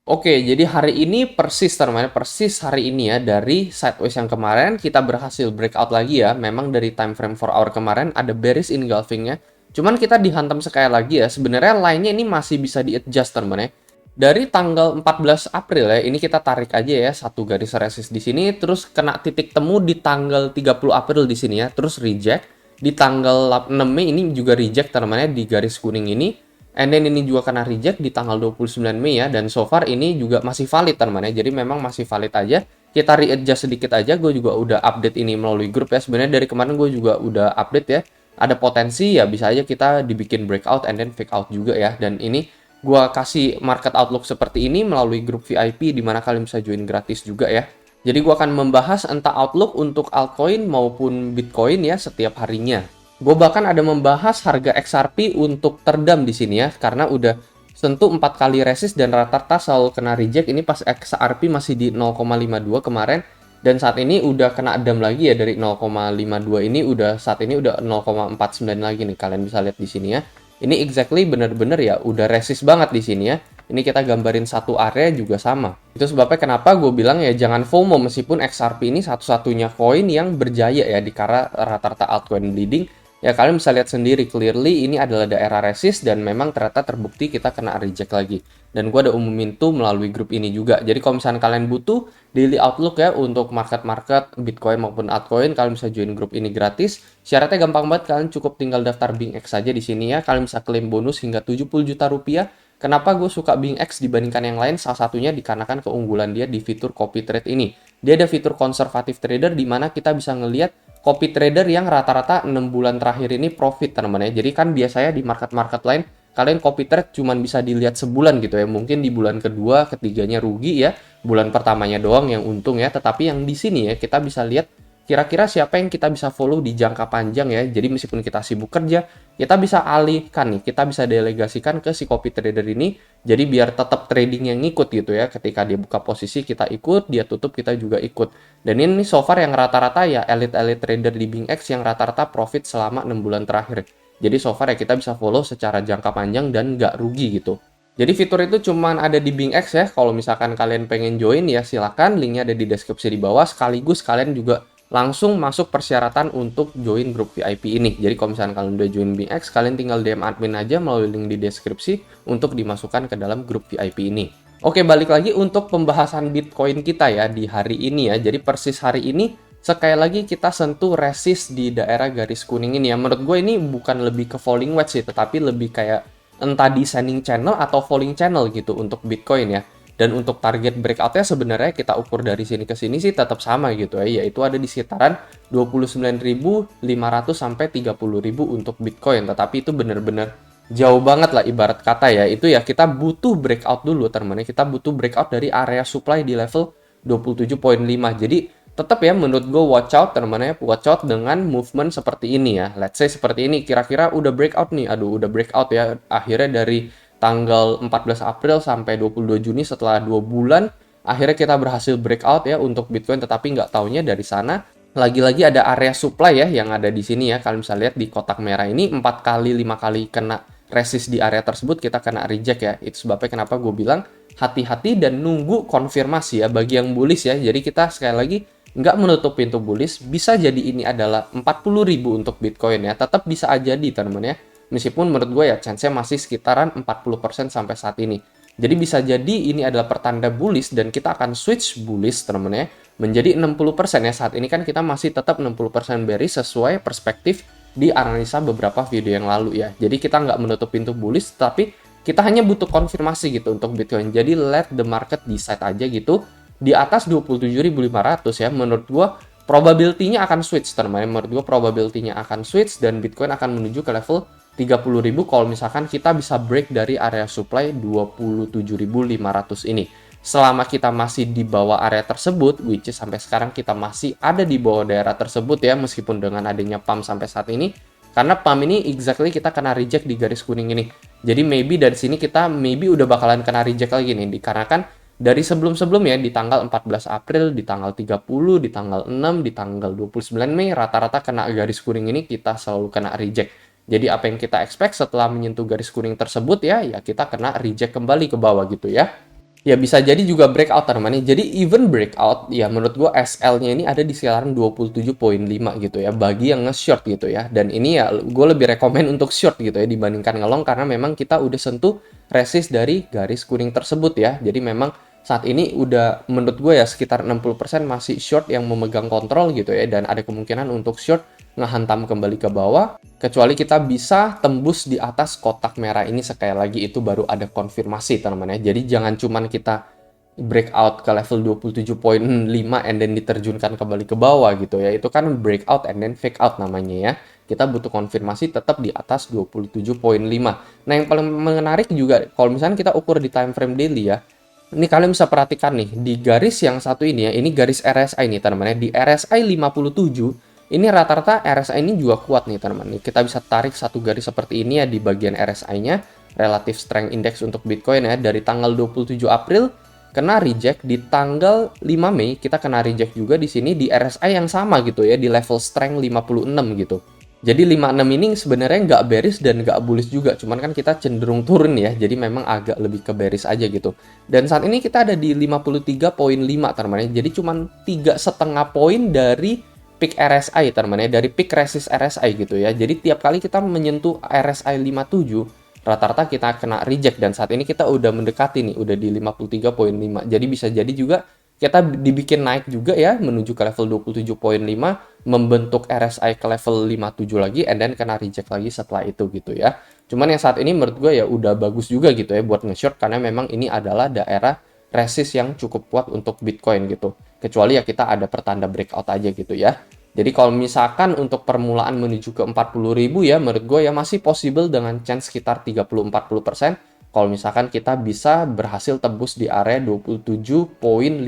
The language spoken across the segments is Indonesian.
Oke, jadi hari ini persis teman-teman, persis hari ini ya dari sideways yang kemarin kita berhasil breakout lagi ya. Memang dari time frame 4 hour kemarin ada bearish engulfing-nya. Cuman kita dihantam sekali lagi ya. Sebenarnya line-nya ini masih bisa di-adjust teman-teman ya. Dari tanggal 14 April ya, ini kita tarik aja ya satu garis resist di sini, terus kena titik temu di tanggal 30 April di sini ya, terus reject. Di tanggal 6 Mei ini juga reject teman-teman ya di garis kuning ini. And then ini juga kena reject di tanggal 29 Mei ya. Dan so far ini juga masih valid teman-teman ya. Jadi memang masih valid aja. Kita readjust sedikit aja. Gue juga udah update ini melalui grup ya. Sebenarnya dari kemarin gue juga udah update ya. Ada potensi ya bisa aja kita dibikin breakout and then fake out juga ya. Dan ini gue kasih market outlook seperti ini melalui grup VIP di mana kalian bisa join gratis juga ya. Jadi gue akan membahas entah outlook untuk altcoin maupun Bitcoin ya setiap harinya. Gue bahkan ada membahas harga XRP untuk teredam di sini ya, karena udah sentuh 4 kali resist dan rata-rata selalu kena reject. Ini pas XRP masih di 0,52 kemarin, dan saat ini udah kena dam lagi ya dari 0,52 ini saat ini udah 0,49 lagi nih, kalian bisa lihat di sini ya. Ini exactly bener-bener ya udah resist banget di sini ya. Ini kita gambarin satu area juga sama. Itu sebabnya kenapa gue bilang ya jangan FOMO meskipun XRP ini satu-satunya koin yang berjaya ya di karena rata-rata altcoin bleeding. Ya kalian bisa lihat sendiri clearly ini adalah daerah resist dan memang ternyata terbukti kita kena reject lagi. Dan gue ada umumin tuh melalui grup ini juga. Jadi kalau misalnya kalian butuh daily outlook ya untuk market-market Bitcoin maupun altcoin, kalian bisa join grup ini gratis. Syaratnya gampang banget, kalian cukup tinggal daftar BingX saja di sini ya. Kalian bisa klaim bonus hingga 70 juta rupiah. Kenapa gue suka BingX dibandingkan yang lain? Salah satunya dikarenakan keunggulan dia di fitur copy trade ini. Dia ada fitur konservatif trader di mana kita bisa ngelihat copy trader yang rata-rata 6 bulan terakhir ini profit teman-teman ya. Jadi kan biasanya di market-market lain kalian copy trade cuman bisa dilihat sebulan gitu ya. Mungkin di bulan kedua, ketiganya rugi ya. Bulan pertamanya doang yang untung ya. Tetapi yang di sini ya kita bisa lihat kira-kira siapa yang kita bisa follow di jangka panjang ya. Jadi meskipun kita sibuk kerja, kita bisa alihkan nih, kita bisa delegasikan ke si copy trader ini. Jadi biar tetap trading yang ngikut gitu ya. Ketika dia buka posisi kita ikut, dia tutup kita juga ikut. Dan ini so far yang rata-rata ya elite-elite trader di BingX yang rata-rata profit selama 6 bulan terakhir. Jadi so far ya kita bisa follow secara jangka panjang dan nggak rugi gitu. Jadi fitur itu cuman ada di BingX ya. Kalau misalkan kalian pengen join ya silakan, linknya ada di deskripsi di bawah. Sekaligus kalian juga langsung masuk persyaratan untuk join grup VIP ini. Jadi kalau misalkan kalian udah join BingX, kalian tinggal DM admin aja melalui link di deskripsi untuk dimasukkan ke dalam grup VIP ini. Oke, balik lagi untuk pembahasan Bitcoin kita ya di hari ini ya. Jadi persis hari ini, sekali lagi kita sentuh resist di daerah garis kuning ini ya. Menurut gue ini bukan lebih ke falling wedge sih, tetapi lebih kayak entah descending channel atau falling channel gitu untuk Bitcoin ya. Dan untuk target breakout-nya sebenarnya kita ukur dari sini ke sini sih tetap sama gitu ya, yaitu ada di sekitaran 29.500 sampai 30.000 untuk Bitcoin. Tetapi itu benar-benar jauh banget lah ibarat kata ya. Itu ya kita butuh breakout dulu teman-teman. Kita butuh breakout dari area supply di level 27.5. Jadi tetap ya menurut gue watch out teman-teman ya, watch out dengan movement seperti ini ya. Let's say seperti ini kira-kira udah breakout nih. Aduh udah breakout ya. Akhirnya dari tanggal 14 April sampai 22 Juni setelah 2 bulan akhirnya kita berhasil breakout ya untuk Bitcoin, tetapi nggak taunya dari sana lagi-lagi ada area supply ya yang ada di sini ya. Kalian bisa lihat di kotak merah ini 4 kali 5 kali kena resist di area tersebut kita kena reject ya. Itu sebabnya kenapa gue bilang hati-hati dan nunggu konfirmasi ya bagi yang bullish ya. Jadi kita sekali lagi nggak menutup pintu bullish, bisa jadi ini adalah 40.000 untuk Bitcoin ya. Tetap bisa aja di teman-teman ya. Meskipun menurut gue ya chance-nya masih sekitaran 40% sampai saat ini. Jadi bisa jadi ini adalah pertanda bullish dan kita akan switch bullish teman-teman ya menjadi 60% ya. Saat ini kan kita masih tetap 60% bearish sesuai perspektif di analisa beberapa video yang lalu ya. Jadi kita nggak menutup pintu bullish, tapi kita hanya butuh konfirmasi gitu untuk Bitcoin. Jadi let the market decide aja gitu. Di atas 27.500 ya menurut gue probability-nya akan switch teman-teman. Menurut gue probability-nya akan switch dan Bitcoin akan menuju ke level 30.000 kalau misalkan kita bisa break dari area supply 27.500 ini. Selama kita masih di bawah area tersebut, which is sampai sekarang kita masih ada di bawah daerah tersebut ya, meskipun dengan adanya pump sampai saat ini, karena pump ini exactly kita kena reject di garis kuning ini. Jadi maybe dari sini kita maybe udah bakalan kena reject lagi nih, dikarenakan dari sebelum-sebelumnya di tanggal 14 April, di tanggal 30, di tanggal 6, di tanggal 29 Mei, rata-rata kena garis kuning ini kita selalu kena reject. Jadi apa yang kita expect setelah menyentuh garis kuning tersebut ya kita kena reject kembali ke bawah gitu ya. Ya bisa jadi juga breakout teman-teman. Jadi even breakout ya menurut gua SL-nya ini ada di sekitaran 27,5 gitu ya bagi yang nge-short gitu ya. Dan ini ya gue lebih rekomen untuk short gitu ya dibandingkan ngelong karena memang kita udah sentuh resist dari garis kuning tersebut ya. Jadi memang saat ini udah menurut gue ya sekitar 60% masih short yang memegang kontrol gitu ya dan ada kemungkinan untuk short ngehantam kembali ke bawah kecuali kita bisa tembus di atas kotak merah ini sekali lagi itu baru ada konfirmasi teman-teman ya. Jadi jangan cuman kita breakout ke level 27,5 and then diterjunkan kembali ke bawah gitu ya. Itu kan breakout and then fake out namanya ya. Kita butuh konfirmasi tetap di atas 27,5. Nah, yang paling menarik juga kalau misalnya kita ukur di time frame daily ya. Ini kalian bisa perhatikan nih di garis yang satu ini ya, ini garis RSI nih teman-teman ya. Di RSI 57 ini rata-rata RSI ini juga kuat nih teman-teman. Kita bisa tarik satu garis seperti ini ya di bagian RSI-nya, Relative Strength Index untuk Bitcoin ya, dari tanggal 27 April kena reject, di tanggal 5 Mei kita kena reject juga di sini di RSI yang sama gitu ya, di level strength 56 gitu. Jadi 56 ini sebenarnya nggak bearish dan nggak bullish juga, cuman kan kita cenderung turun ya, jadi memang agak lebih ke bearish aja gitu. Dan saat ini kita ada di 53,5 teman-teman ya, jadi cuman 3,5 poin dari peak RSI teman-teman ya, dari peak resist RSI gitu ya. Jadi tiap kali kita menyentuh RSI 57, rata-rata kita kena reject dan saat ini kita udah mendekati nih, udah di 53,5. Jadi bisa jadi juga kita dibikin naik juga ya menuju ke level 27,5, membentuk RSI ke level 57 lagi and then kena reject lagi setelah itu gitu ya. Cuman yang saat ini menurut gue ya udah bagus juga gitu ya buat nge-short karena memang ini adalah daerah resist yang cukup kuat untuk Bitcoin gitu. Kecuali ya kita ada pertanda breakout aja gitu ya. Jadi kalau misalkan untuk permulaan menuju ke 40.000 ya menurut gue ya masih possible dengan chance sekitar 30-40%. Kalau misalkan kita bisa berhasil tembus di area 27,5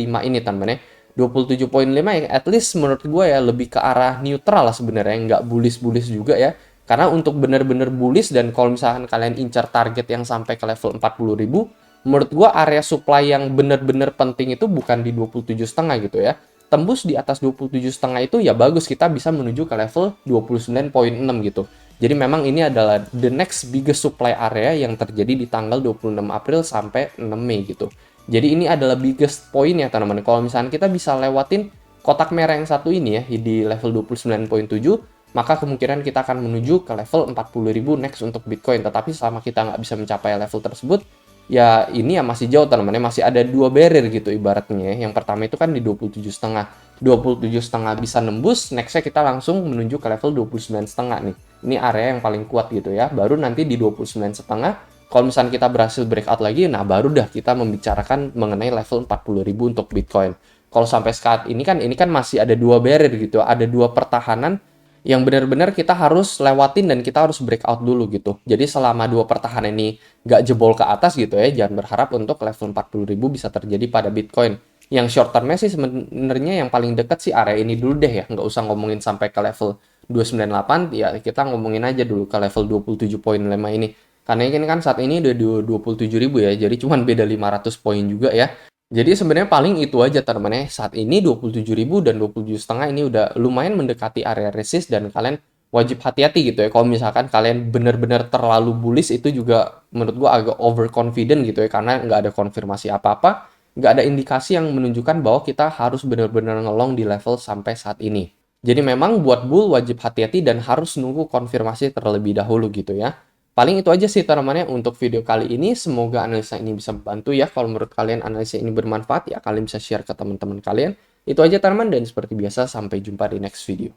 ini teman-teman ya. 27,5 ya at least menurut gue ya lebih ke arah neutral lah sebenarnya, nggak bullish-bullish juga ya. Karena untuk bener-bener bullish dan kalau misalkan kalian incar target yang sampai ke level 40.000, menurut gua area supply yang benar-benar penting itu bukan di 27,5 gitu ya. Tembus di atas 27,5 itu ya bagus, kita bisa menuju ke level 29,6 gitu. Jadi memang ini adalah the next biggest supply area yang terjadi di tanggal 26 April sampai 6 Mei gitu. Jadi ini adalah biggest point ya teman-teman. Kalau misalnya kita bisa lewatin kotak merah yang satu ini ya di level 29,7, maka kemungkinan kita akan menuju ke level 40.000 next untuk Bitcoin. Tetapi selama kita nggak bisa mencapai level tersebut, ya ini ya masih jauh teman-teman, masih ada dua barrier gitu ibaratnya ya. Yang pertama itu kan di 27,5 bisa nembus, nextnya kita langsung menuju ke level 29,5 nih. Ini area yang paling kuat gitu ya. Baru nanti di 29,5 kalau misalnya kita berhasil breakout lagi, nah baru dah kita membicarakan mengenai level 40.000 untuk Bitcoin. Kalau sampai saat ini kan masih ada dua barrier gitu, ada dua pertahanan yang benar-benar kita harus lewatin dan kita harus breakout dulu gitu. Jadi selama dua pertahanan ini nggak jebol ke atas gitu ya, jangan berharap untuk level 40.000 bisa terjadi pada Bitcoin. Yang short termnya sih sebenarnya yang paling dekat sih area ini dulu deh ya, nggak usah ngomongin sampai ke level 298, ya kita ngomongin aja dulu ke level 27,5 ini. Karena ini kan saat ini udah di 27.000 ya, jadi cuman beda 500 poin juga ya. Jadi sebenarnya paling itu aja teman-teman ya. Saat ini 27.000 dan 27,5 ini udah lumayan mendekati area resist dan kalian wajib hati-hati gitu ya. Kalau misalkan kalian benar-benar terlalu bullish itu juga menurut gua agak overconfident gitu ya karena nggak ada konfirmasi apa-apa, nggak ada indikasi yang menunjukkan bahwa kita harus benar-benar ngelong di level sampai saat ini. Jadi memang buat bull wajib hati-hati dan harus nunggu konfirmasi terlebih dahulu gitu ya. Paling itu aja sih teman-teman untuk video kali ini. Semoga analisa ini bisa membantu ya. Kalau menurut kalian analisa ini bermanfaat ya kalian bisa share ke teman-teman kalian. Itu aja teman-teman dan seperti biasa sampai jumpa di next video.